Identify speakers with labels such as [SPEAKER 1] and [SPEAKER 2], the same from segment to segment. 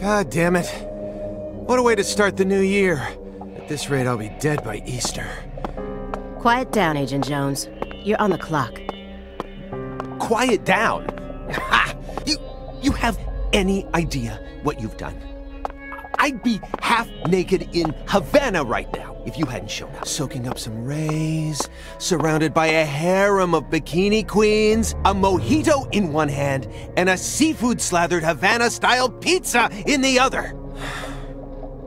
[SPEAKER 1] God damn it. What a way to start the new year. At this rate, I'll be dead by Easter.
[SPEAKER 2] Quiet down, Agent Jones. You're on the clock.
[SPEAKER 1] Quiet down? Ha! You have any idea what you've done? I'd be half naked in Havana right now if you hadn't shown up. Soaking up some rays, surrounded by a harem of bikini queens, a mojito in one hand, and a seafood-slathered Havana-style pizza in the other.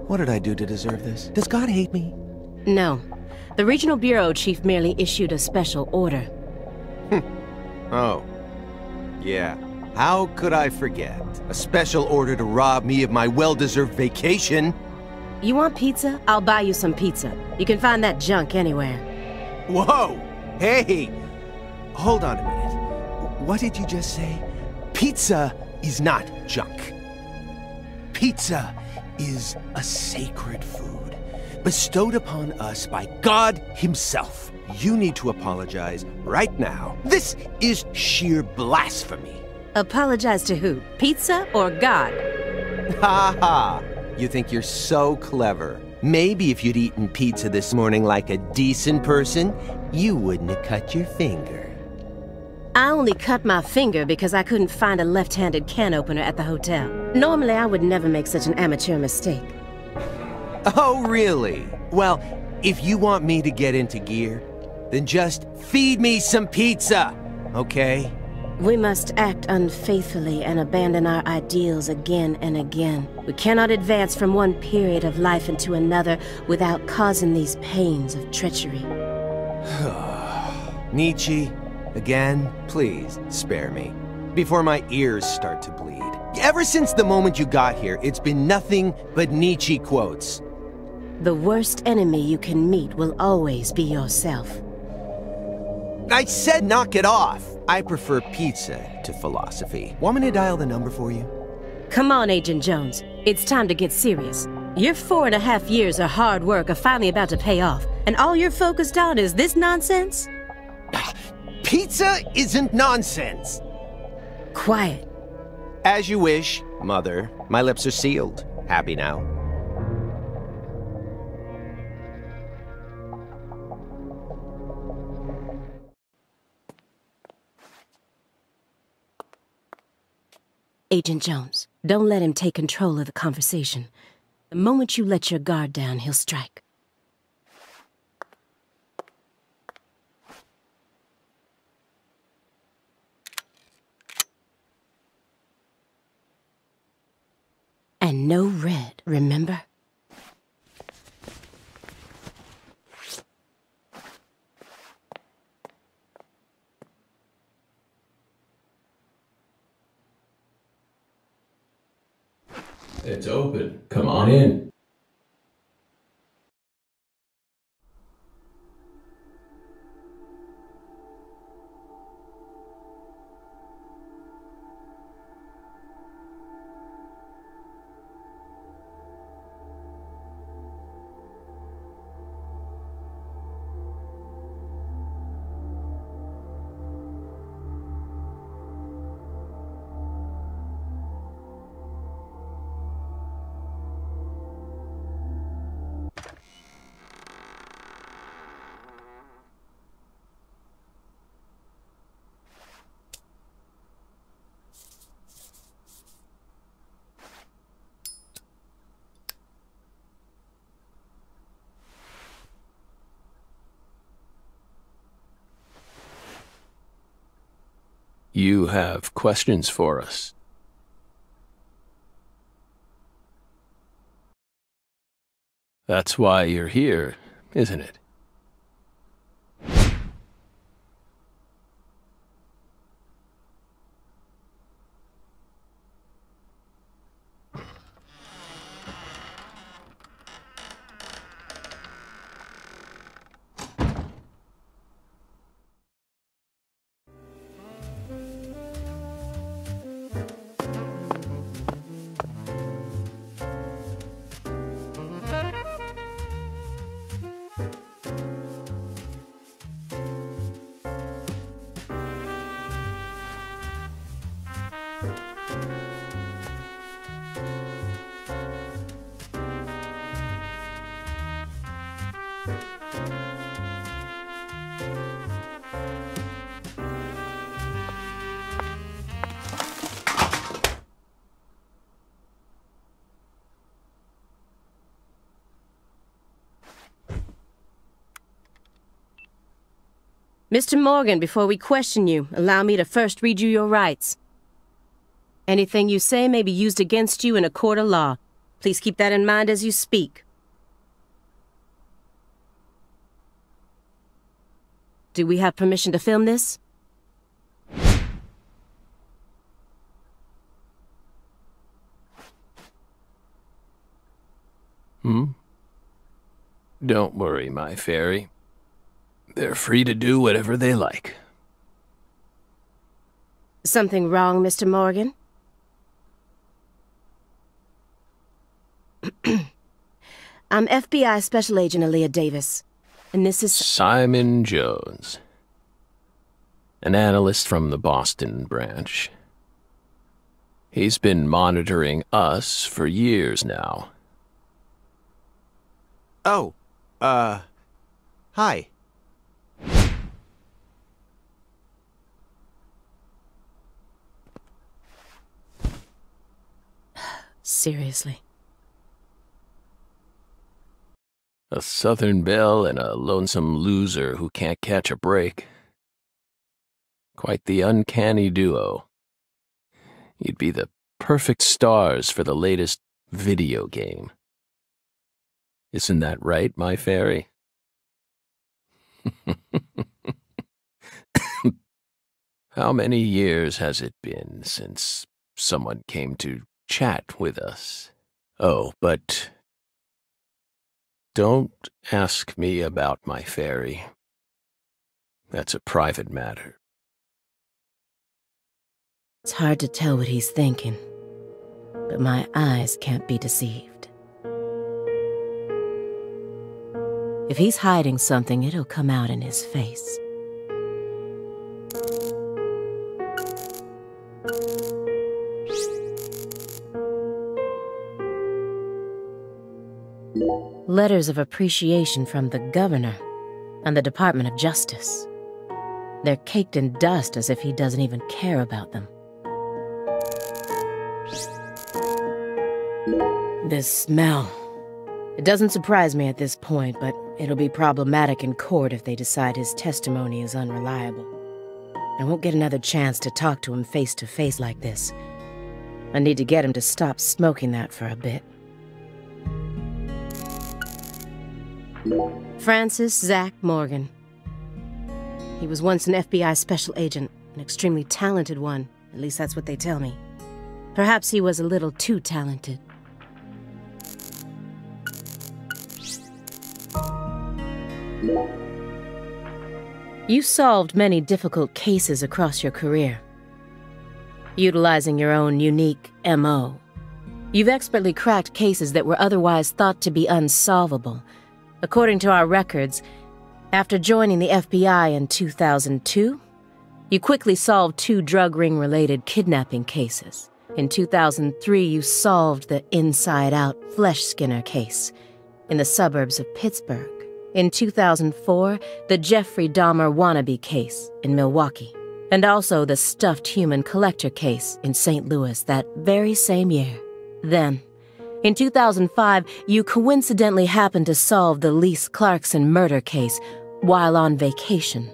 [SPEAKER 1] What did I do to deserve this? Does God hate me?
[SPEAKER 2] No. The Regional Bureau Chief merely issued a special order.
[SPEAKER 1] Oh. Yeah. How could I forget? A special order to rob me of my well-deserved vacation.
[SPEAKER 2] You want pizza? I'll buy you some pizza. You can find that junk anywhere.
[SPEAKER 1] Whoa! Hey! Hold on a minute. What did you just say? Pizza is not junk. Pizza is a sacred food, bestowed upon us by God Himself. You need to apologize right now. This is sheer blasphemy.
[SPEAKER 2] Apologize to who? Pizza or God?
[SPEAKER 1] Ha ha! You think you're so clever. Maybe if you'd eaten pizza this morning like a decent person, you wouldn't have cut your finger.
[SPEAKER 2] I only cut my finger because I couldn't find a left-handed can opener at the hotel. Normally, I would never make such an amateur mistake.
[SPEAKER 1] Oh, really? Well, if you want me to get into gear, then just feed me some pizza, okay?
[SPEAKER 2] We must act unfaithfully and abandon our ideals again and again. We cannot advance from one period of life into another without causing these pains of treachery.
[SPEAKER 1] Nietzsche, again, please spare me, before my ears start to bleed. Ever since the moment you got here, it's been nothing but Nietzsche quotes.
[SPEAKER 2] The worst enemy you can meet will always be yourself.
[SPEAKER 1] I said knock it off. I prefer pizza to philosophy. Want me to dial the number for you?
[SPEAKER 2] Come on, Agent Jones. It's time to get serious. Your 4.5 years of hard work are finally about to pay off, and all you're focused on is this nonsense?
[SPEAKER 1] Pizza isn't nonsense.
[SPEAKER 2] Quiet.
[SPEAKER 1] As you wish, Mother. My lips are sealed. Happy now?
[SPEAKER 2] Agent Jones, don't let him take control of the conversation. The moment you let your guard down, he'll strike. And no red, remember?
[SPEAKER 3] It's open. Come on in. You have questions for us. That's why you're here, isn't it?
[SPEAKER 2] Mr. Morgan, before we question you, allow me to first read you your rights. Anything you say may be used against you in a court of law. Please keep that in mind as you speak. Do we have permission to film this?
[SPEAKER 3] Don't worry, my fairy. They're free to do whatever they like.
[SPEAKER 2] Something wrong, Mr. Morgan? I'm FBI Special Agent Aaliyah Davis, and this is...
[SPEAKER 3] Simon Jones. An analyst from the Boston branch. He's been monitoring us for years now.
[SPEAKER 1] Oh, hi.
[SPEAKER 2] Seriously.
[SPEAKER 3] A Southern belle and a lonesome loser who can't catch a break. Quite the uncanny duo. You'd be the perfect stars for the latest video game. Isn't that right, my fairy? How many years has it been since someone came to chat with us? Oh, but don't ask me about my fairy. That's a private matter.
[SPEAKER 2] It's hard to tell what he's thinking, but my eyes can't be deceived. If he's hiding something, it'll come out in his face. Letters of appreciation from the governor and the Department of Justice. They're caked in dust as if he doesn't even care about them. This smell. It doesn't surprise me at this point, but it'll be problematic in court if they decide his testimony is unreliable. I won't get another chance to talk to him face to face like this. I need to get him to stop smoking that for a bit. Francis Zach Morgan. He was once an FBI special agent, an extremely talented one. At least that's what they tell me. Perhaps he was a little too talented. You solved many difficult cases across your career, utilizing your own unique MO. You've expertly cracked cases that were otherwise thought to be unsolvable. According to our records, after joining the FBI in 2002, you quickly solved 2 drug ring-related kidnapping cases. In 2003, you solved the inside-out flesh skinner case in the suburbs of Pittsburgh. In 2004, the Jeffrey Dahmer wannabe case in Milwaukee, and also the stuffed human collector case in St. Louis that very same year. Then, in 2005, you coincidentally happened to solve the Lise Clarkson murder case while on vacation.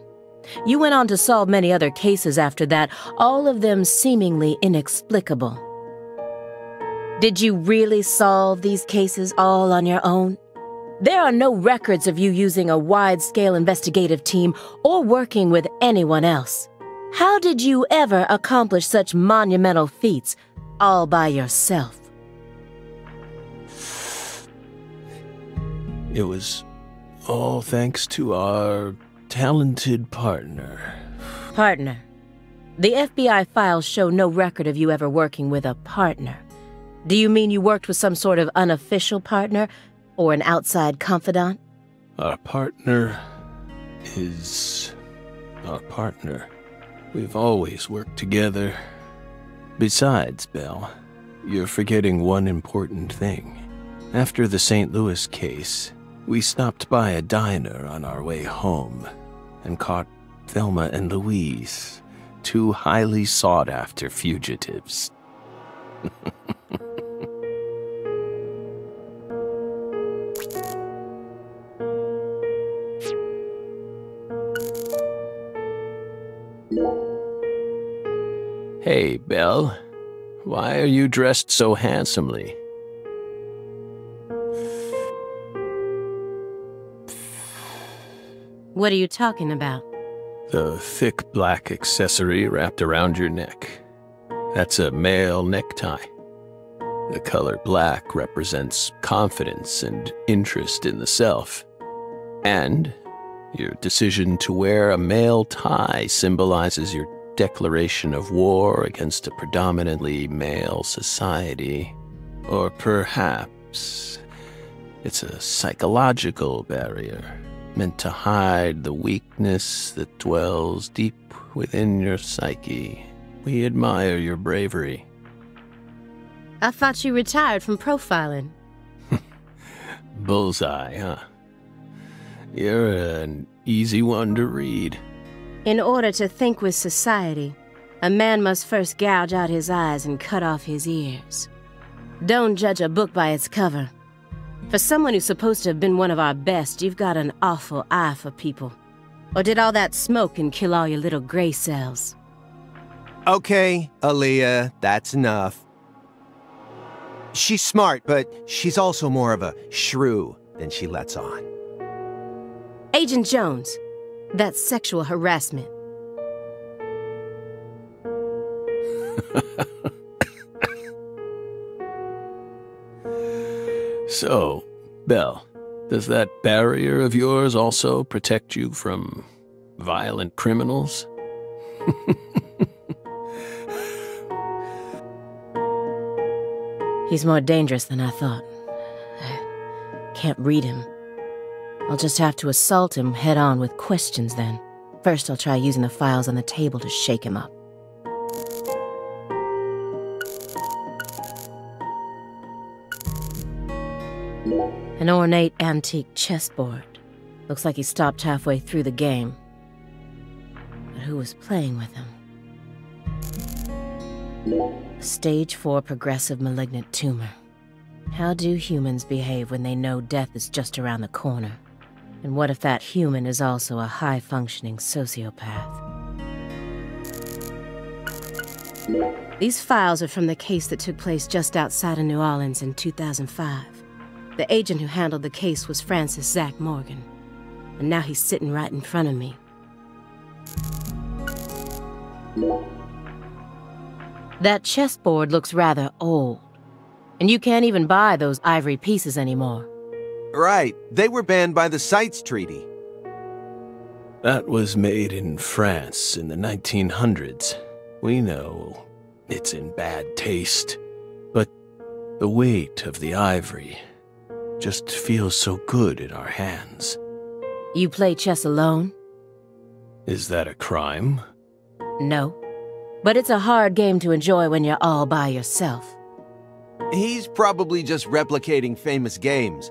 [SPEAKER 2] You went on to solve many other cases after that, all of them seemingly inexplicable. Did you really solve these cases all on your own? There are no records of you using a wide-scale investigative team or working with anyone else. How did you ever accomplish such monumental feats all by yourself?
[SPEAKER 3] It was all thanks to our talented partner.
[SPEAKER 2] Partner. The FBI files show no record of you ever working with a partner. Do you mean you worked with some sort of unofficial partner or an outside confidant?
[SPEAKER 3] Our partner is our partner. We've always worked together. Besides, Belle, you're forgetting one important thing. After the St. Louis case, we stopped by a diner on our way home and caught Thelma and Louise, 2 highly sought-after fugitives. Hey, Belle. Why are you dressed so handsomely?
[SPEAKER 2] What are you talking about?
[SPEAKER 3] The thick black accessory wrapped around your neck. That's a male necktie. The color black represents confidence and interest in the self. And your decision to wear a male tie symbolizes your declaration of war against a predominantly male society. Or perhaps it's a psychological barrier meant to hide the weakness that dwells deep within your psyche. We admire your bravery.
[SPEAKER 2] I thought you retired from profiling.
[SPEAKER 3] Bullseye, huh? You're an easy one to read.
[SPEAKER 2] In order to think with society, a man must first gouge out his eyes and cut off his ears. Don't judge a book by its cover. For someone who's supposed to have been one of our best, you've got an awful eye for people. Or did all that smoke and kill all your little gray cells?
[SPEAKER 1] Okay, Aaliyah, that's enough. She's smart, but she's also more of a shrew than she lets on.
[SPEAKER 2] Agent Jones, that's sexual harassment.
[SPEAKER 3] So, Belle, does that barrier of yours also protect you from violent criminals?
[SPEAKER 2] He's more dangerous than I thought. I can't read him. I'll just have to assault him head-on with questions then. First, I'll try using the files on the table to shake him up. An ornate antique chessboard. Looks like he stopped halfway through the game. But who was playing with him? Stage 4 progressive malignant tumor. How do humans behave when they know death is just around the corner? And what if that human is also a high-functioning sociopath? These files are from the case that took place just outside of New Orleans in 2005. The agent who handled the case was Francis Zach Morgan. And now he's sitting right in front of me. That chessboard looks rather old. And you can't even buy those ivory pieces anymore.
[SPEAKER 1] Right, they were banned by the CITES Treaty.
[SPEAKER 3] That was made in France in the 1900s. We know it's in bad taste, but the weight of the ivory just feels so good in our hands.
[SPEAKER 2] You play chess alone?
[SPEAKER 3] Is that a crime?
[SPEAKER 2] No. But it's a hard game to enjoy when you're all by yourself.
[SPEAKER 1] He's probably just replicating famous games.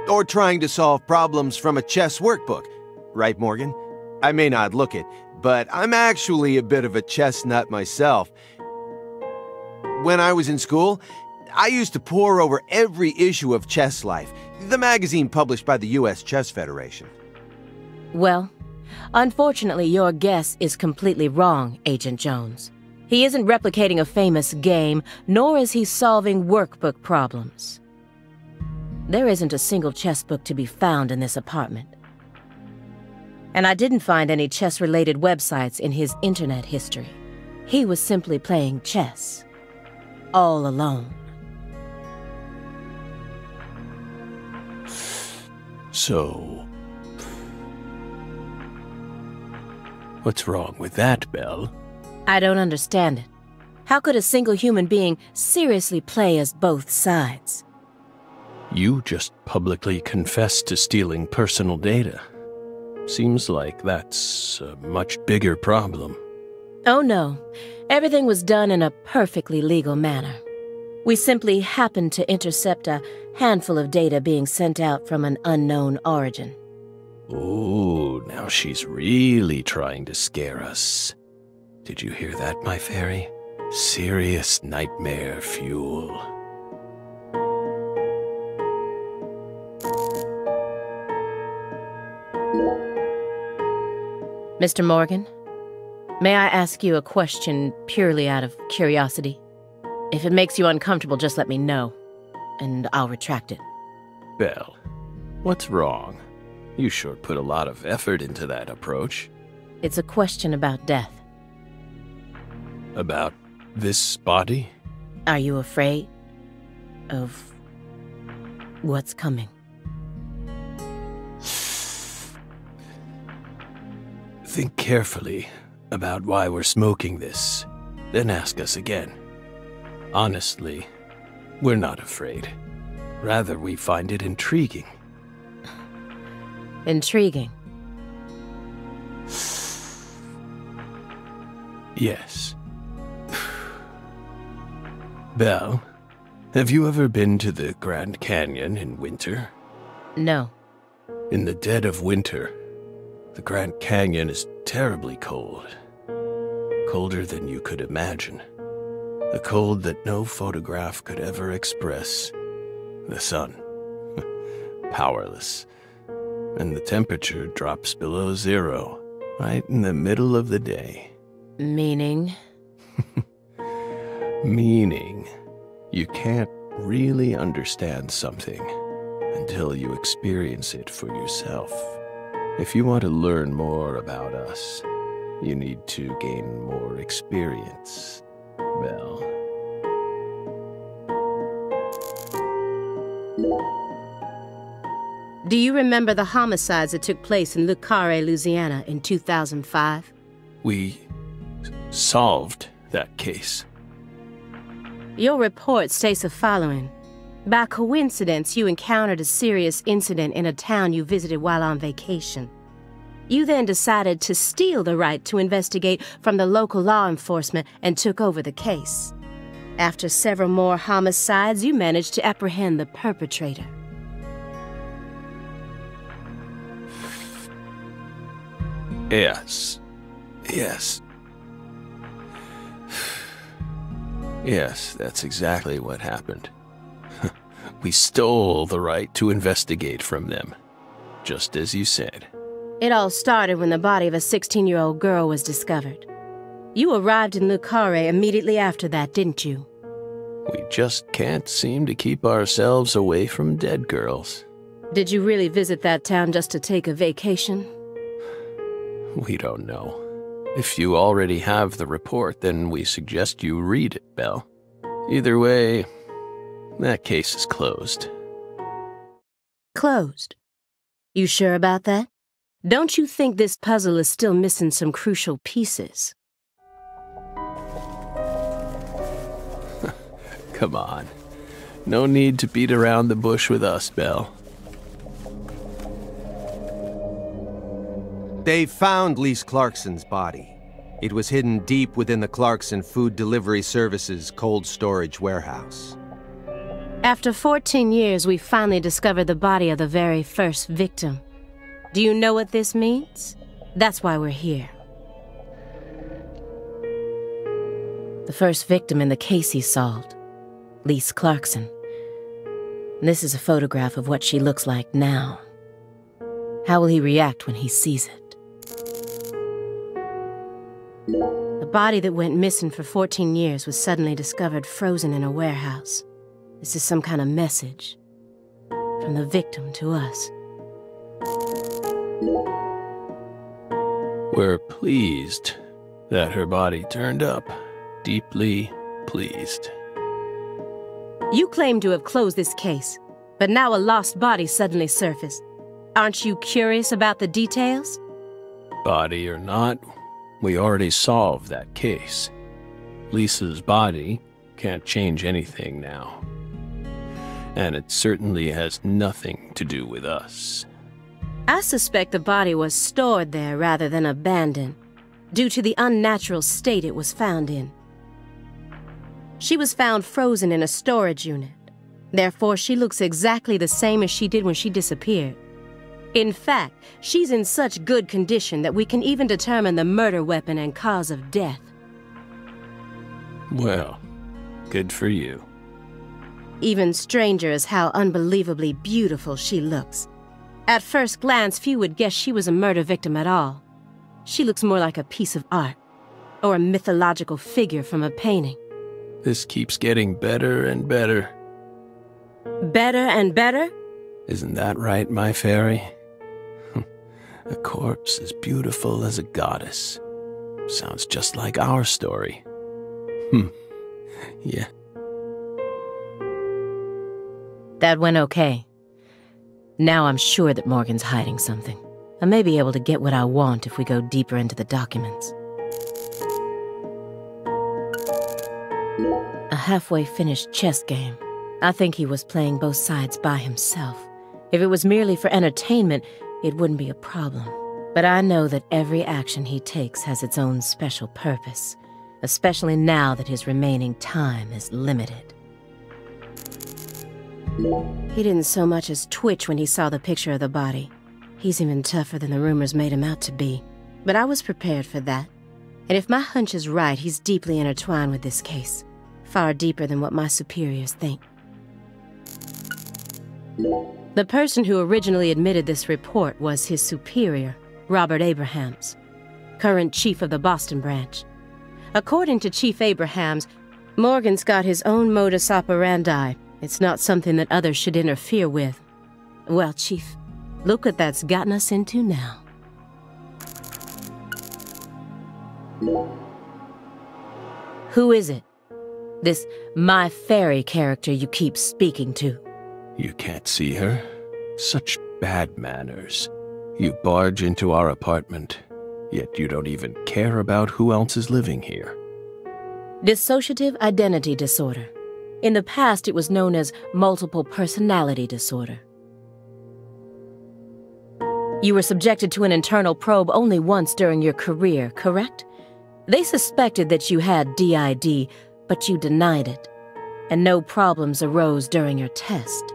[SPEAKER 1] Or trying to solve problems from a chess workbook. Right, Morgan? I may not look it, but I'm actually a bit of a chess nut myself. When I was in school, I used to pore over every issue of Chess Life, the magazine published by the U.S. Chess Federation.
[SPEAKER 2] Well, unfortunately, your guess is completely wrong, Agent Jones. He isn't replicating a famous game, nor is he solving workbook problems. There isn't a single chess book to be found in this apartment. And I didn't find any chess-related websites in his internet history. He was simply playing chess. All alone.
[SPEAKER 3] So, what's wrong with that, Belle?
[SPEAKER 2] I don't understand it. How could a single human being seriously play as both sides?
[SPEAKER 3] You just publicly confessed to stealing personal data. Seems like that's a much bigger problem.
[SPEAKER 2] Oh no. Everything was done in a perfectly legal manner. We simply happened to intercept a handful of data being sent out from an unknown origin.
[SPEAKER 3] Oh, now she's really trying to scare us. Did you hear that, my fairy? Serious nightmare fuel.
[SPEAKER 2] Mr. Morgan? May I ask you a question purely out of curiosity? If it makes you uncomfortable, just let me know, and I'll retract it.
[SPEAKER 3] Belle, what's wrong? You sure put a lot of effort into that approach.
[SPEAKER 2] It's a question about death.
[SPEAKER 3] About this body?
[SPEAKER 2] Are you afraid of what's coming?
[SPEAKER 3] Think carefully about why we're smoking this, then ask us again. Honestly, we're not afraid. Rather, we find it intriguing.
[SPEAKER 2] Intriguing?
[SPEAKER 3] Yes. Belle, have you ever been to the Grand Canyon in winter?
[SPEAKER 2] No.
[SPEAKER 3] In the dead of winter, the Grand Canyon is terribly cold. Colder than you could imagine. A cold that no photograph could ever express. The sun. Powerless. And the temperature drops below zero, right in the middle of the day.
[SPEAKER 2] Meaning?
[SPEAKER 3] Meaning, you can't really understand something until you experience it for yourself. If you want to learn more about us, you need to gain more experience, Belle.
[SPEAKER 2] Do you remember the homicides that took place in Le Carré, Louisiana in 2005?
[SPEAKER 3] We solved that case.
[SPEAKER 2] Your report states the following. By coincidence, you encountered a serious incident in a town you visited while on vacation. You then decided to steal the right to investigate from the local law enforcement and took over the case. After several more homicides, you managed to apprehend the perpetrator.
[SPEAKER 3] Yes. Yes, that's exactly what happened. We stole the right to investigate from them, just as you said.
[SPEAKER 2] It all started when the body of a 16-year-old girl was discovered. You arrived in Le Carré immediately after that, didn't you?
[SPEAKER 3] We just can't seem to keep ourselves away from dead girls.
[SPEAKER 2] Did you really visit that town just to take a vacation?
[SPEAKER 3] We don't know. If you already have the report, then we suggest you read it, Belle. Either way, that case is closed.
[SPEAKER 2] Closed? You sure about that? Don't you think this puzzle is still missing some crucial pieces?
[SPEAKER 3] Come on. No need to beat around the bush with us, Belle.
[SPEAKER 1] They found Lise Clarkson's body. It was hidden deep within the Clarkson Food Delivery Services cold storage warehouse.
[SPEAKER 2] After 14 years, we finally discovered the body of the very first victim. Do you know what this means? That's why we're here. The first victim in the case he solved, Lise Clarkson. This is a photograph of what she looks like now. How will he react when he sees it? The body that went missing for 14 years was suddenly discovered frozen in a warehouse. This is some kind of message from the victim to us.
[SPEAKER 3] We're pleased that her body turned up. Deeply pleased.
[SPEAKER 2] You claim to have closed this case, but now a lost body suddenly surfaced. Aren't you curious about the details?
[SPEAKER 3] Body or not, we already solved that case. Lisa's body can't change anything now. And it certainly has nothing to do with us.
[SPEAKER 2] I suspect the body was stored there rather than abandoned, due to the unnatural state it was found in. She was found frozen in a storage unit. Therefore, she looks exactly the same as she did when she disappeared. In fact, she's in such good condition that we can even determine the murder weapon and cause of death.
[SPEAKER 3] Well, good for you.
[SPEAKER 2] Even stranger is how unbelievably beautiful she looks. At first glance, few would guess she was a murder victim at all. She looks more like a piece of art. or a mythological figure from a painting.
[SPEAKER 3] This keeps getting better and better.
[SPEAKER 2] Better and better?
[SPEAKER 3] Isn't that right, my fairy? A corpse as beautiful as a goddess. Sounds just like our story. Yeah.
[SPEAKER 2] That went okay. Now I'm sure that Morgan's hiding something. I may be able to get what I want if we go deeper into the documents. A halfway finished chess game. I think he was playing both sides by himself. If it was merely for entertainment, it wouldn't be a problem. But I know that every action he takes has its own special purpose, especially now that his remaining time is limited. He didn't so much as twitch when he saw the picture of the body. He's even tougher than the rumors made him out to be. But I was prepared for that. And if my hunch is right, he's deeply intertwined with this case. Far deeper than what my superiors think. The person who originally admitted this report was his superior, Robert Abrahams, current chief of the Boston branch. According to Chief Abrahams, Morgan's got his own modus operandi. It's not something that others should interfere with. Well, Chief, look what that's gotten us into now. Who is it? This My Fairy character you keep speaking to.
[SPEAKER 3] You can't see her? Such bad manners. You barge into our apartment, yet you don't even care about who else is living here.
[SPEAKER 2] Dissociative identity disorder. In the past, it was known as multiple personality disorder. You were subjected to an internal probe only once during your career, correct? They suspected that you had DID, but you denied it, and no problems arose during your test.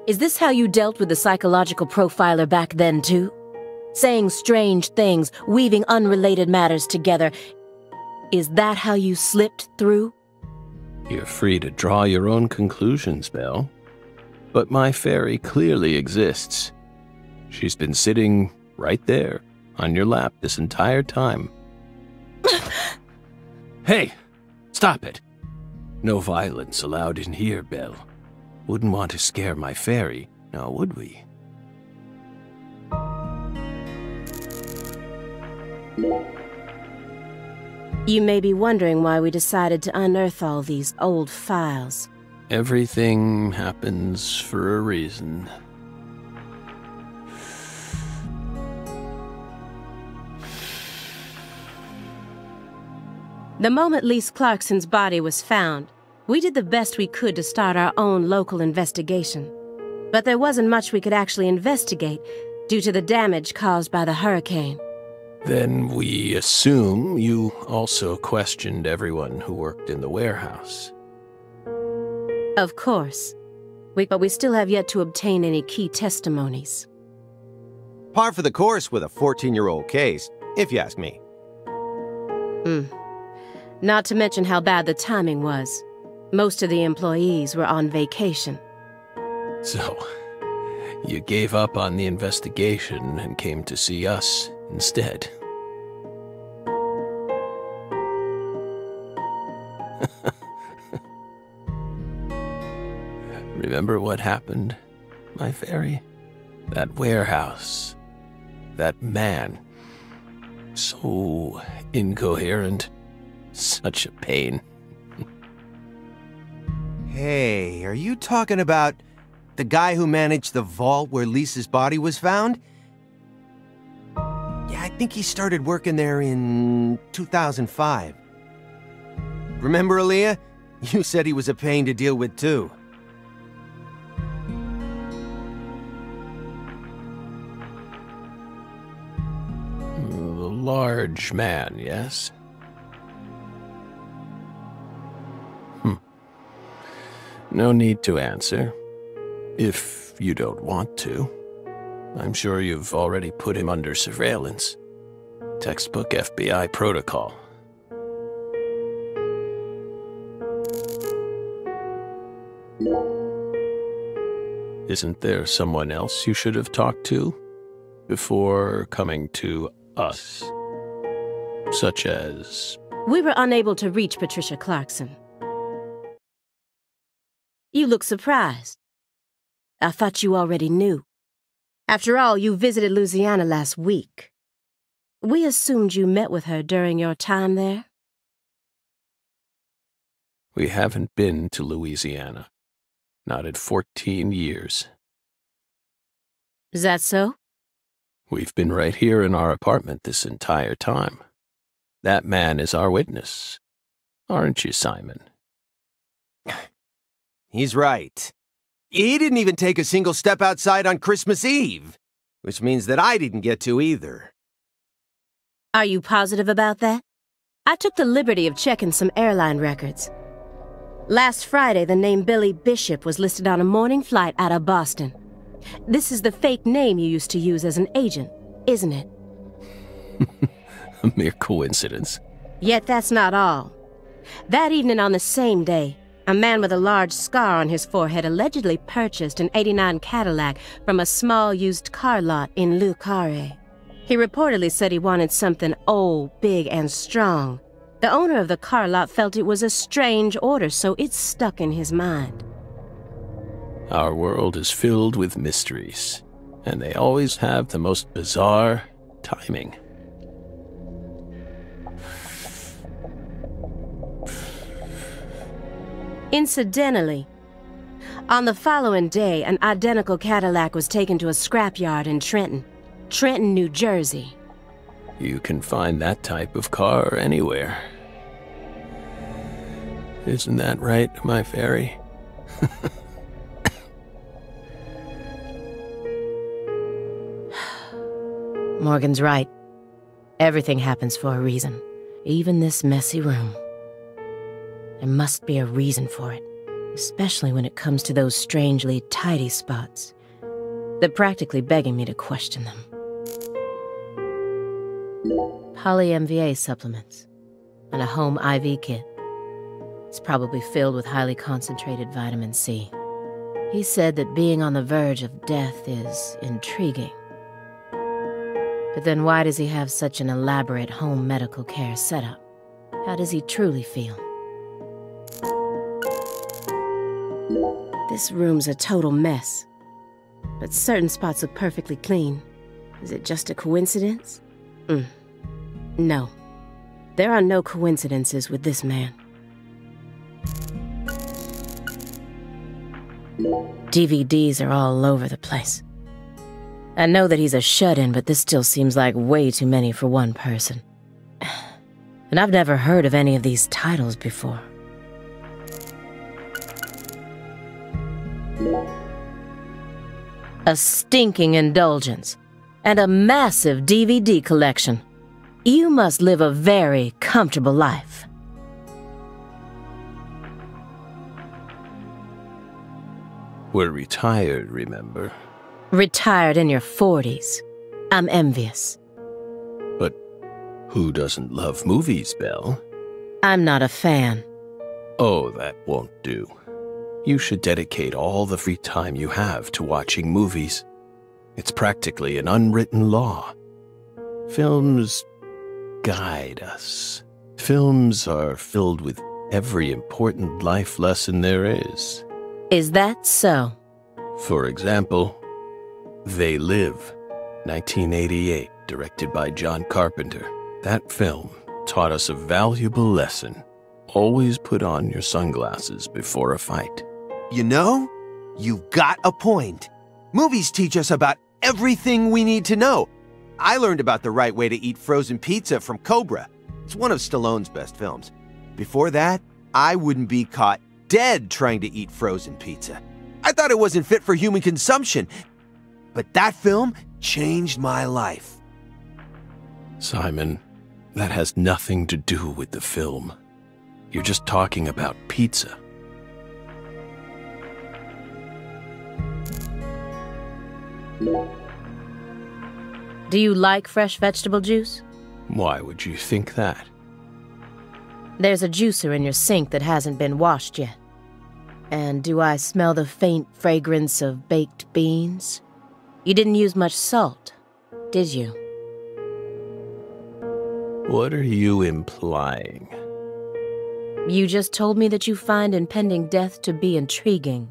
[SPEAKER 2] Is this how you dealt with the psychological profiler back then, too? Saying strange things, weaving unrelated matters together. Is that how you slipped through?
[SPEAKER 3] You're free to draw your own conclusions, Belle. But my fairy clearly exists. She's been sitting right there, on your lap this entire time. Hey! Stop it! No violence allowed in here, Belle. Wouldn't want to scare my fairy, now would we?
[SPEAKER 2] You may be wondering why we decided to unearth all these old files.
[SPEAKER 3] Everything happens for a reason.
[SPEAKER 2] The moment Lise Clarkson's body was found, we did the best we could to start our own local investigation. But there wasn't much we could actually investigate due to the damage caused by the hurricane.
[SPEAKER 3] Then we assume you also questioned everyone who worked in the warehouse.
[SPEAKER 2] Of course. But we still have yet to obtain any key testimonies.
[SPEAKER 1] Par for the course with a 14-year-old case, if you ask me.
[SPEAKER 2] Not to mention how bad the timing was. Most of the employees were on vacation.
[SPEAKER 3] So, you gave up on the investigation and came to see us instead. Remember what happened, my fairy? That warehouse. That man. So incoherent. Such a pain.
[SPEAKER 1] Hey, are you talking about the guy who managed the vault where Lisa's body was found? Yeah, I think he started working there in 2005. Remember, Aaliyah? You said he was a pain to deal with, too.
[SPEAKER 3] The large man, yes? No need to answer, if you don't want to. I'm sure you've already put him under surveillance. Textbook FBI protocol. Isn't there someone else you should have talked to before coming to us? Such as
[SPEAKER 2] We were unable to reach Patricia Clarkson. You look surprised. I thought you already knew. After all, you visited Louisiana last week. We assumed you met with her during your time there.
[SPEAKER 3] We haven't been to Louisiana. Not in 14 years.
[SPEAKER 2] Is that so?
[SPEAKER 3] We've been right here in our apartment this entire time. That man is our witness. Aren't you, Simon?
[SPEAKER 1] He's right. He didn't even take a single step outside on Christmas Eve, which means that I didn't get to either.
[SPEAKER 2] Are you positive about that? I took the liberty of checking some airline records. Last Friday, the name Billy Bishop was listed on a morning flight out of Boston. This is the fake name you used to use as an agent, isn't it?
[SPEAKER 3] A mere coincidence.
[SPEAKER 2] Yet that's not all. That evening on the same day, a man with a large scar on his forehead allegedly purchased an '89 Cadillac from a small used car lot in Le Carré. He reportedly said he wanted something old, big, and strong. The owner of the car lot felt it was a strange order, so it stuck in his mind.
[SPEAKER 3] Our world is filled with mysteries, and they always have the most bizarre timing.
[SPEAKER 2] Incidentally, on the following day, an identical Cadillac was taken to a scrapyard in Trenton, New Jersey.
[SPEAKER 3] You can find that type of car anywhere. Isn't that right, my fairy?
[SPEAKER 2] Morgan's right. Everything happens for a reason, even this messy room. There must be a reason for it, especially when it comes to those strangely tidy spots. They're practically begging me to question them. Poly-MVA supplements and a home IV kit. It's probably filled with highly concentrated vitamin C. He said that being on the verge of death is intriguing. But then why does he have such an elaborate home medical care setup? How does he truly feel? This room's a total mess, but certain spots look perfectly clean. Is it just a coincidence? No. There are no coincidences with this man. DVDs are all over the place. I know that he's a shut-in, but this still seems like way too many for one person. And I've never heard of any of these titles before. A stinking indulgence, and a massive DVD collection. You must live a very comfortable life.
[SPEAKER 3] We're retired, remember?
[SPEAKER 2] Retired in your 40s. I'm envious.
[SPEAKER 3] But who doesn't love movies, Belle?
[SPEAKER 2] I'm not a fan.
[SPEAKER 3] Oh, that won't do. You should dedicate all the free time you have to watching movies. It's practically an unwritten law. Films guide us. Films are filled with every important life lesson there is.
[SPEAKER 2] Is that so?
[SPEAKER 3] For example, They Live, 1988, directed by John Carpenter. That film taught us a valuable lesson. Always put on your sunglasses before a fight.
[SPEAKER 1] You know, you've got a point. Movies teach us about everything we need to know. I learned about the right way to eat frozen pizza from Cobra. It's one of Stallone's best films. Before that, I wouldn't be caught dead trying to eat frozen pizza. I thought it wasn't fit for human consumption. But that film changed my life.
[SPEAKER 3] Simon, that has nothing to do with the film. You're just talking about pizza.
[SPEAKER 2] Do you like fresh vegetable juice?
[SPEAKER 3] Why would you think that?
[SPEAKER 2] There's a juicer in your sink that hasn't been washed yet. And do I smell the faint fragrance of baked beans? You didn't use much salt, did you?
[SPEAKER 3] What are you implying?
[SPEAKER 2] You just told me that you find impending death to be intriguing.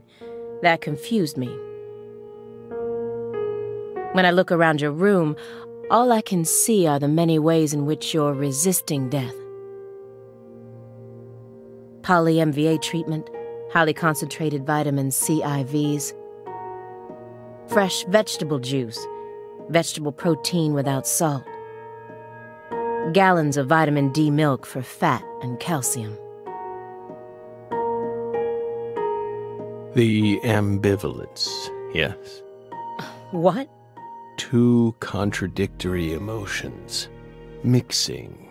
[SPEAKER 2] That confused me. When I look around your room, all I can see are the many ways in which you're resisting death. Poly-MVA treatment, highly concentrated vitamin C IVs, fresh vegetable juice, vegetable protein without salt, gallons of vitamin D milk for fat and calcium.
[SPEAKER 3] The ambivalence, yes.
[SPEAKER 2] What?
[SPEAKER 3] Two contradictory emotions, mixing,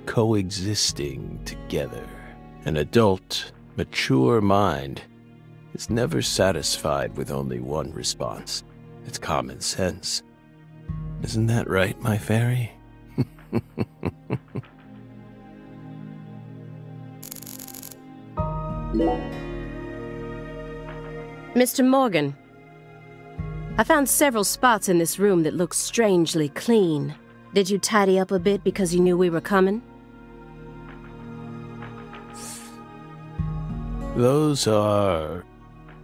[SPEAKER 3] coexisting together. An adult, mature mind is never satisfied with only one response. It's common sense. Isn't that right, my fairy?
[SPEAKER 2] Mr. Morgan, I found several spots in this room that look strangely clean. Did you tidy up a bit because you knew we were coming?
[SPEAKER 3] Those are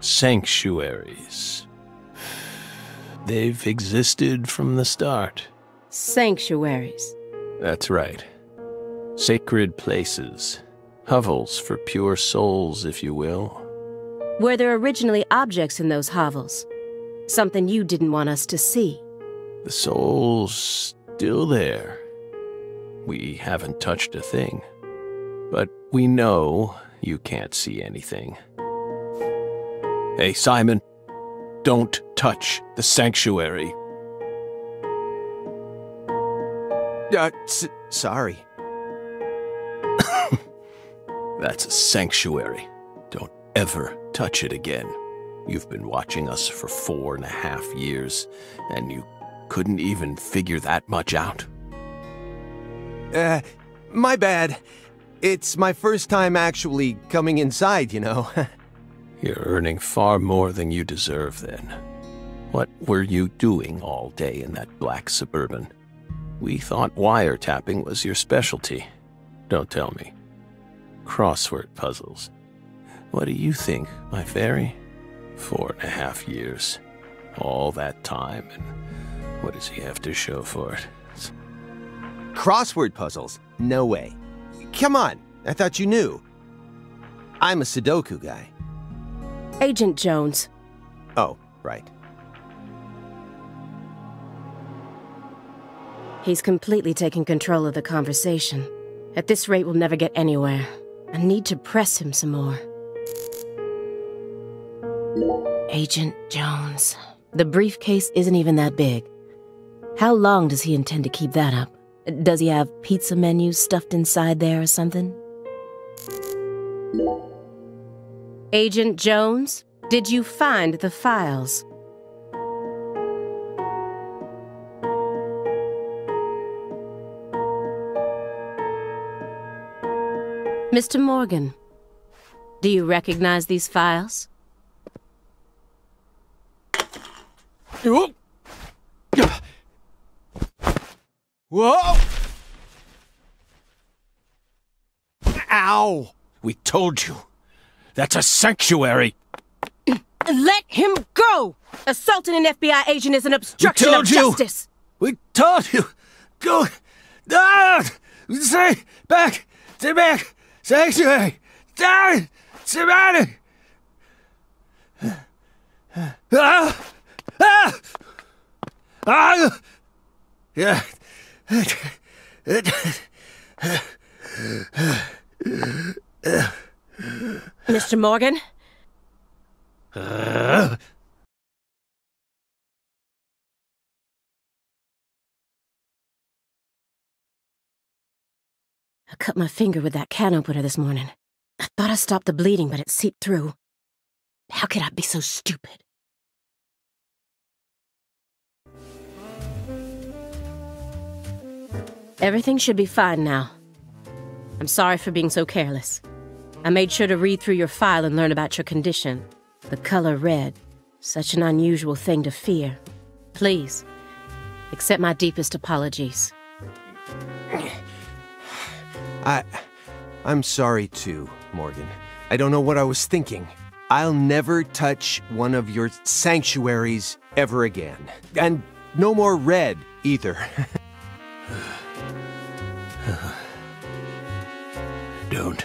[SPEAKER 3] sanctuaries. They've existed from the start.
[SPEAKER 2] Sanctuaries.
[SPEAKER 3] That's right. Sacred places. Hovels for pure souls, if you will.
[SPEAKER 2] Were there originally objects in those hovels? Something you didn't want us to see?
[SPEAKER 3] The soul's still there. We haven't touched a thing. But we know you can't see anything. Hey, Simon, don't touch the sanctuary.
[SPEAKER 1] Sorry.
[SPEAKER 3] That's a sanctuary. Don't ever touch it again. You've been watching us for 4.5 years, and you couldn't even figure that much out?
[SPEAKER 1] My bad. It's my first time actually coming inside, you know.
[SPEAKER 3] You're earning far more than you deserve, then. What were you doing all day in that black Suburban? We thought wiretapping was your specialty. Don't tell me. Crossword puzzles. What do you think, my fairy? 4.5 years. All that time, and what does he have to show for it?
[SPEAKER 1] Crossword puzzles? No way. Come on, I thought you knew. I'm a Sudoku guy.
[SPEAKER 2] Agent Jones.
[SPEAKER 1] Oh, right.
[SPEAKER 2] He's completely taken control of the conversation. At this rate, we'll never get anywhere. I need to press him some more. Agent Jones. The briefcase isn't even that big. How long does he intend to keep that up? Does he have pizza menus stuffed inside there or something? Agent Jones, did you find the files? Mr. Morgan, do you recognize these files?
[SPEAKER 1] Whoa! Ow!
[SPEAKER 3] We told you. That's a sanctuary.
[SPEAKER 2] Let him go! Assaulting an FBI agent is an obstruction of justice.
[SPEAKER 3] We told you. Go. Ah! Stay back. Stay back. Sanctuary. Stay. Stay back. Ah! Ah! Ah! Yeah.
[SPEAKER 2] Mr. Morgan?
[SPEAKER 3] Uh,
[SPEAKER 2] I cut my finger with that can opener this morning. I thought I stopped the bleeding, but it seeped through. How could I be so stupid? Everything should be fine now. I'm sorry for being so careless. I made sure to read through your file and learn about your condition. The color red. Such an unusual thing to fear. Please, accept my deepest apologies.
[SPEAKER 1] I'm sorry too, Morgan. I don't know what I was thinking. I'll never touch one of your sanctuaries ever again. And no more red, either.
[SPEAKER 3] Don't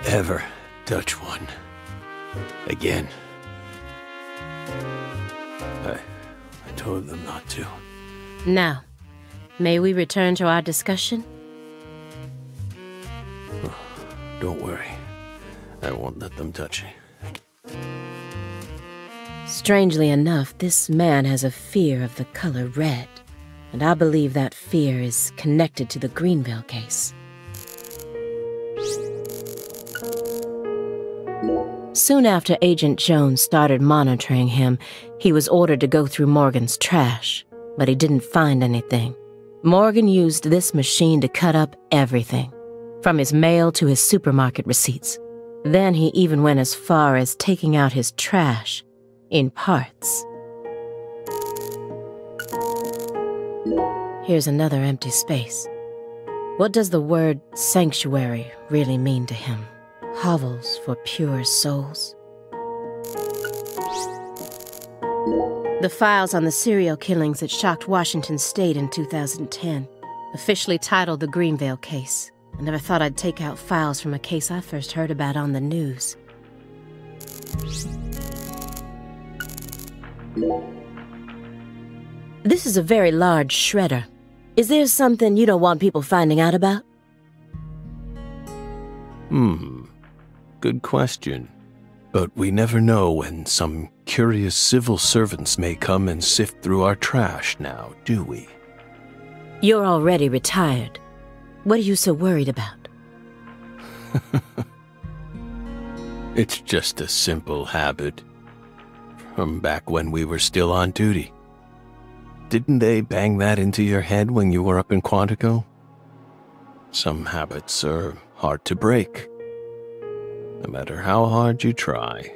[SPEAKER 3] ever touch one again. I told them not to.
[SPEAKER 2] Now, may we return to our discussion?
[SPEAKER 3] Don't worry. I won't let them touch you.
[SPEAKER 2] Strangely enough, this man has a fear of the color red, and I believe that fear is connected to the Greenville case. Soon after Agent Jones started monitoring him, he was ordered to go through Morgan's trash, but he didn't find anything. Morgan used this machine to cut up everything, from his mail to his supermarket receipts. Then he even went as far as taking out his trash in parts. Here's another empty space. What does the word sanctuary really mean to him? Hovels for pure souls. The files on the serial killings that shocked Washington State in 2010, officially titled the Greenville case. I never thought I'd take out files from a case I first heard about on the news. This is a very large shredder. Is there something you don't want people finding out about?
[SPEAKER 3] Good question. But we never know when some curious civil servants may come and sift through our trash now, do we?
[SPEAKER 2] You're already retired. What are you so worried about?
[SPEAKER 3] It's just a simple habit from back when we were still on duty. Didn't they bang that into your head when you were up in Quantico? Some habits are hard to break, no matter how hard you try.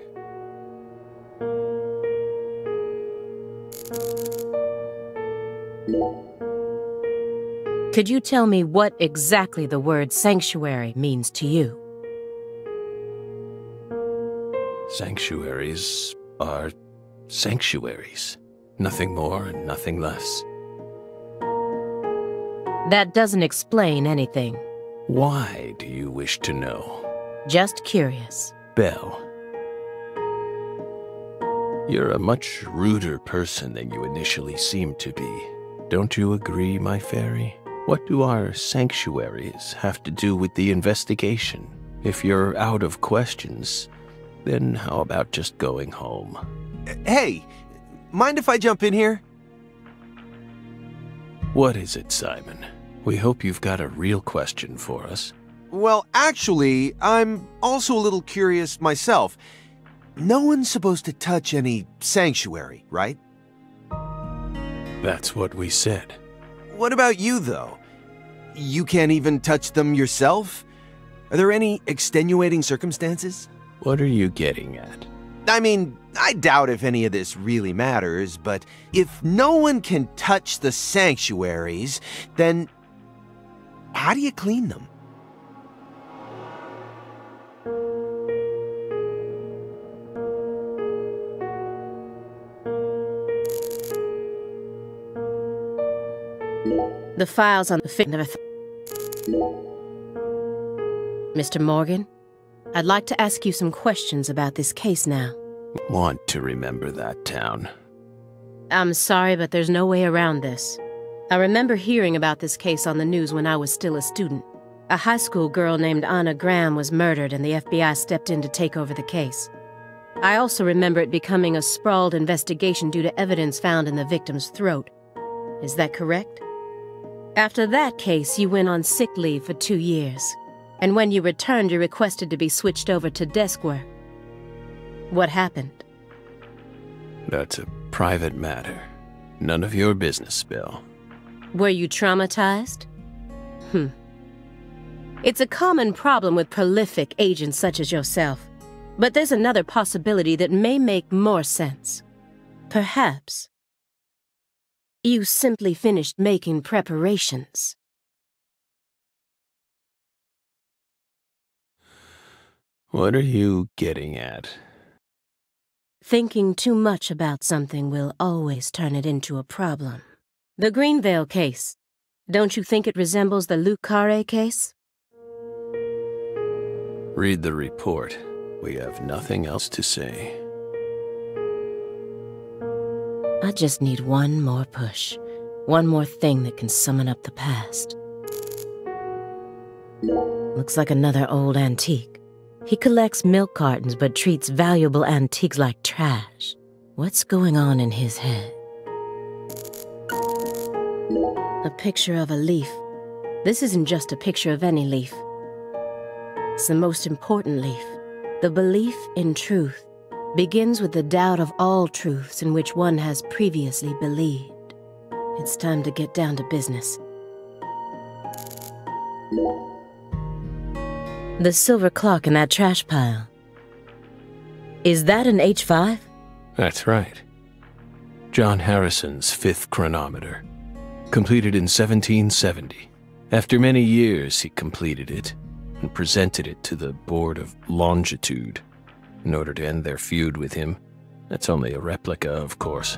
[SPEAKER 2] Could you tell me what exactly the word sanctuary means to you?
[SPEAKER 3] Sanctuaries are sanctuaries. Nothing more and nothing less.
[SPEAKER 2] That doesn't explain anything.
[SPEAKER 3] Why do you wish to know?
[SPEAKER 2] Just curious.
[SPEAKER 3] Belle, you're a much ruder person than you initially seemed to be. Don't you agree, my fairy? What do our sanctuaries have to do with the investigation? If you're out of questions, then how about just going home?
[SPEAKER 1] Hey, mind if I jump in here?
[SPEAKER 3] What is it, Simon? We hope you've got a real question for us.
[SPEAKER 1] Well, actually, I'm also a little curious myself. No one's supposed to touch any sanctuary, right?
[SPEAKER 3] That's what we said.
[SPEAKER 1] What about you, though? You can't even touch them yourself? Are there any extenuating circumstances?
[SPEAKER 3] What are you getting at?
[SPEAKER 1] I mean, I doubt if any of this really matters, but if no one can touch the sanctuaries, then how do you clean them?
[SPEAKER 2] The files on the Mr. Morgan, I'd like to ask you some questions about this case now.
[SPEAKER 3] Want to remember that town.
[SPEAKER 2] I'm sorry, but there's no way around this. I remember hearing about this case on the news when I was still a student. A high school girl named Anna Graham was murdered and the FBI stepped in to take over the case. I also remember it becoming a sprawled investigation due to evidence found in the victim's throat. Is that correct? After that case, you went on sick leave for 2 years. And when you returned, you requested to be switched over to desk work. What happened?
[SPEAKER 3] That's a private matter. None of your business, Bill.
[SPEAKER 2] Were you traumatized? It's a common problem with prolific agents such as yourself. But there's another possibility that may make more sense. Perhaps you simply finished making preparations.
[SPEAKER 3] What are you getting at?
[SPEAKER 2] Thinking too much about something will always turn it into a problem. The Greenvale case. Don't you think it resembles the Luke Carre case?
[SPEAKER 3] Read the report. We have nothing else to say.
[SPEAKER 2] I just need one more push. One more thing that can summon up the past. Looks like another old antique. He collects milk cartons but treats valuable antiques like trash. What's going on in his head? A picture of a leaf. This isn't just a picture of any leaf. It's the most important leaf. The belief in truth begins with the doubt of all truths in which one has previously believed. It's time to get down to business. The silver clock in that trash pile. Is that an H5?
[SPEAKER 3] That's right. John Harrison's 5th chronometer. Completed in 1770. After many years, he completed it and presented it to the Board of Longitude in order to end their feud with him. That's only a replica, of course.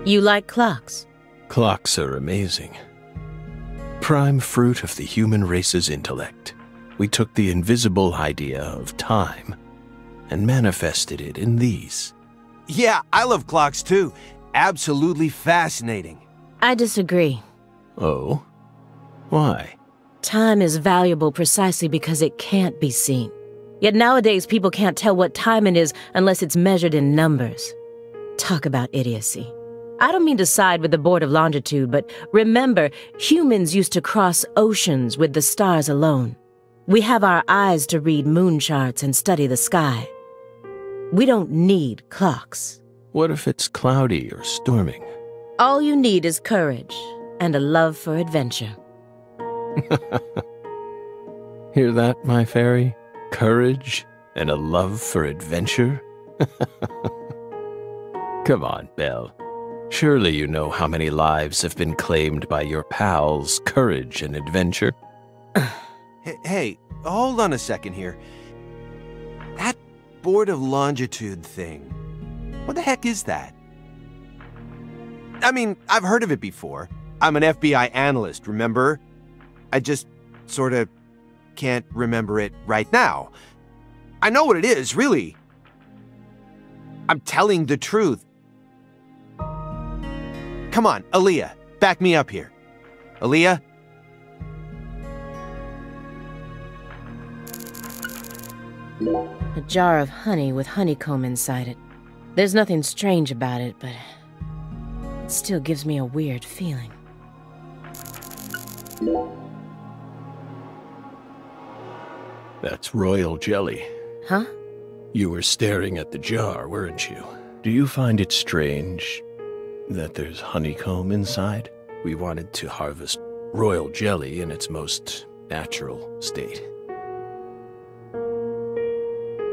[SPEAKER 2] You like clocks?
[SPEAKER 3] Clocks are amazing. Prime fruit of the human race's intellect. We took the invisible idea of time and manifested it in these.
[SPEAKER 1] Yeah, I love clocks too. Absolutely fascinating.
[SPEAKER 2] I disagree.
[SPEAKER 3] Oh? Why?
[SPEAKER 2] Time is valuable precisely because it can't be seen. Yet nowadays people can't tell what time it is unless it's measured in numbers. Talk about idiocy. I don't mean to side with the Board of Longitude, but remember, humans used to cross oceans with the stars alone. We have our eyes to read moon charts and study the sky. We don't need clocks.
[SPEAKER 3] What if it's cloudy or storming?
[SPEAKER 2] All you need is courage and a love for adventure.
[SPEAKER 3] Hear that, my fairy? Courage and a love for adventure? Come on, Belle. Surely you know how many lives have been claimed by your pals' courage and adventure.
[SPEAKER 1] Hey, hold on a second here. That Board of Longitude thing, what the heck is that? I mean, I've heard of it before. I'm an FBI analyst, remember? I just sort of can't remember it right now. I know what it is, really. I'm telling the truth. Come on, Aaliyah, back me up here. Aaliyah?
[SPEAKER 2] A jar of honey with honeycomb inside it. There's nothing strange about it, but it still gives me a weird feeling.
[SPEAKER 3] That's royal jelly.
[SPEAKER 2] Huh?
[SPEAKER 3] You were staring at the jar, weren't you? Do you find it strange that there's honeycomb inside? We wanted to harvest royal jelly in its most natural state.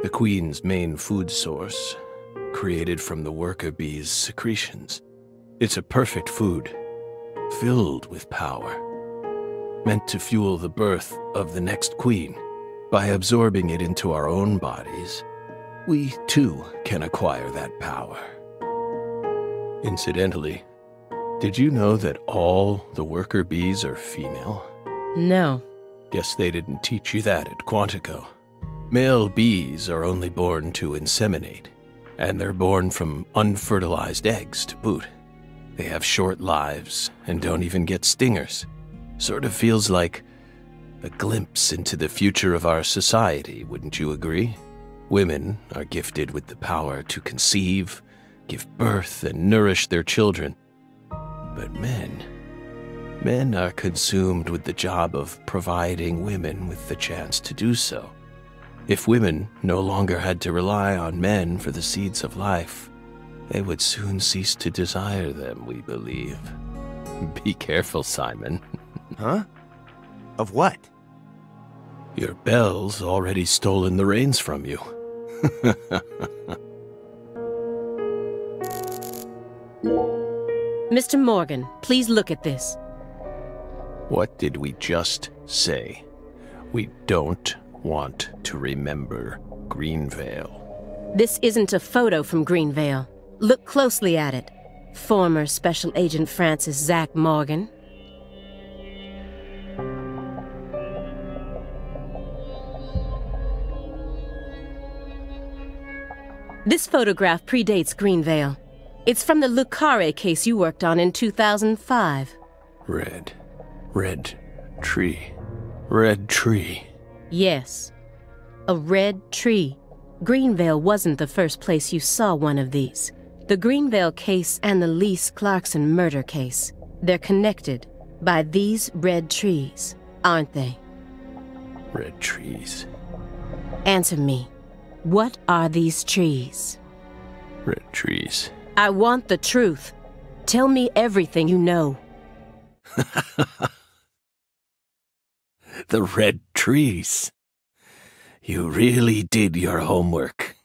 [SPEAKER 3] The queen's main food source, created from the worker bee's secretions. It's a perfect food, filled with power, meant to fuel the birth of the next queen. By absorbing it into our own bodies, we too can acquire that power. Incidentally, did you know that all the worker bees are female?
[SPEAKER 2] No.
[SPEAKER 3] Guess they didn't teach you that at Quantico. Male bees are only born to inseminate, and they're born from unfertilized eggs to boot. They have short lives and don't even get stingers. Sort of feels like a glimpse into the future of our society, wouldn't you agree? Women are gifted with the power to conceive, give birth, and nourish their children. But men are consumed with the job of providing women with the chance to do so. If women no longer had to rely on men for the seeds of life, they would soon cease to desire them, we believe. Be careful, Simon.
[SPEAKER 1] Huh? Of what?
[SPEAKER 3] Your Belle's already stolen the reins from you.
[SPEAKER 2] Mr. Morgan, please look at this.
[SPEAKER 3] What did we just say? We don't want to remember Greenvale.
[SPEAKER 2] This isn't a photo from Greenvale. Look closely at it. Former Special Agent Francis Zach Morgan. This photograph predates Greenvale. It's from the Le Carre case you worked on in 2005.
[SPEAKER 3] Red tree. Red tree.
[SPEAKER 2] Yes. A red tree. Greenvale wasn't the first place you saw one of these. The Greenvale case and the Lise Clarkson murder case. They're connected by these red trees, aren't they?
[SPEAKER 3] Red trees.
[SPEAKER 2] Answer me. What are these trees?
[SPEAKER 3] Red trees.
[SPEAKER 2] I want the truth. Tell me everything you know.
[SPEAKER 3] The red trees. You really did your homework.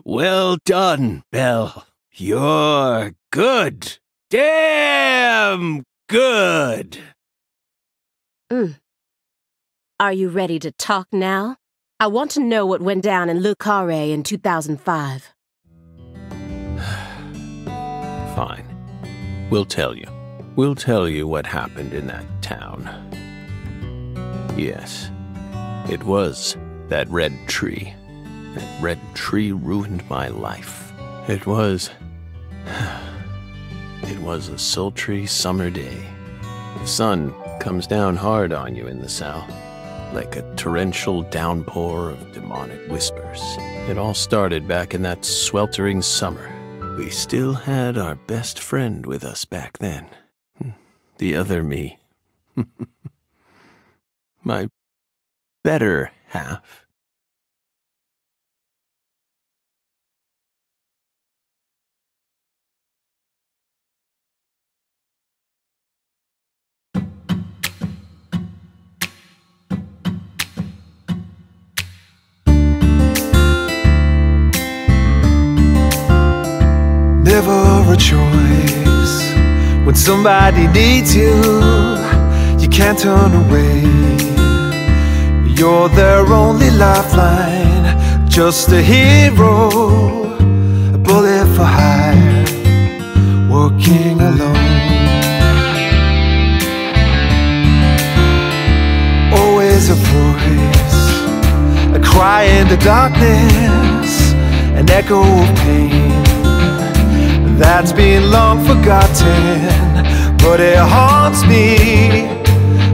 [SPEAKER 3] Well done, Belle. You're good. Damn good.
[SPEAKER 2] Are you ready to talk now? I want to know what went down in Le Carre in 2005.
[SPEAKER 3] Fine. We'll tell you. We'll tell you what happened in that town. Yes, it was that red tree. That red tree ruined my life. It was a sultry summer day. The sun comes down hard on you in the south, like a torrential downpour of demonic whispers. It all started back in that sweltering summer. We still had our best friend with us back then. The other me. My better half.
[SPEAKER 4] Never a choice. When somebody needs you, you can't turn away. You're their only lifeline, just a hero, a bullet for hire, working alone. Always a voice, a cry in the darkness, an echo of pain that's been long forgotten, but it haunts me,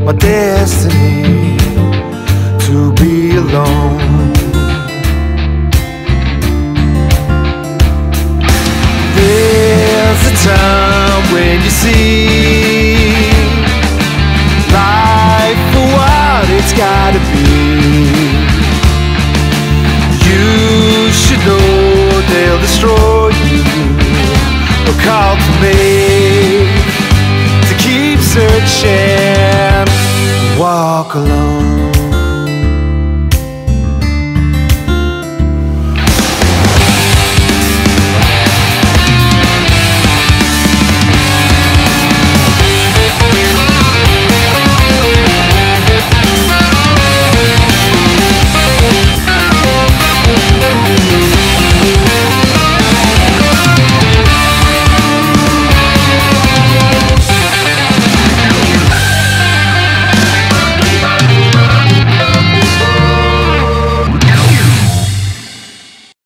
[SPEAKER 4] my destiny, to be alone. There's a time when you see life for what it's gotta be. You should know they'll destroy you. A call to me to keep searching, walk alone.